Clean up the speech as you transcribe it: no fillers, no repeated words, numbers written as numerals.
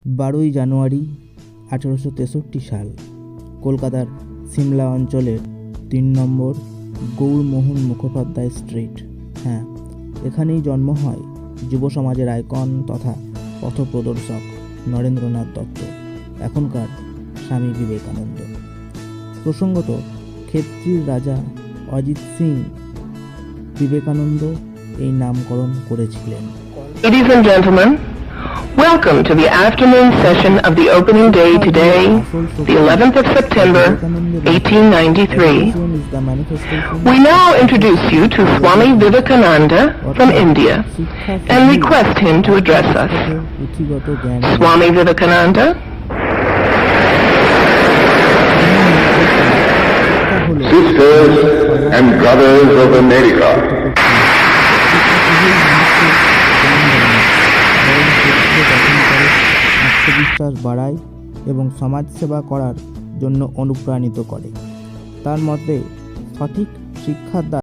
12 জানুয়ারি 1863 সাল কলকাতার সিমলা অঞ্চলের 3 নম্বর গৌরমোহন মুখোপাধ্যায় স্ট্রিট, হ্যাঁ, এখানেই জন্ম হয় যুব সমাজের আইকন তথা পথপ্রদর্শক নরেন্দ্রনাথ দত্ত, এখনকার স্বামী বিবেকানন্দ। প্রসঙ্গত, ক্ষেত্রীর রাজা অজিত সিং বিবেকানন্দ এই নামকরণ করেছিলেন। Ladies and gentlemen, welcome to the afternoon session of the opening day today, the 11th of September, 1893. We now introduce you to Swami Vivekananda from India and request him to address us. Swami Vivekananda. Sisters and brothers of America, আত্মবিশ্বাস বাড়ায় এবং সমাজসেবা করার জন্য অনুপ্রাণিত করে। তার মতে সঠিক শিক্ষার দ্বারা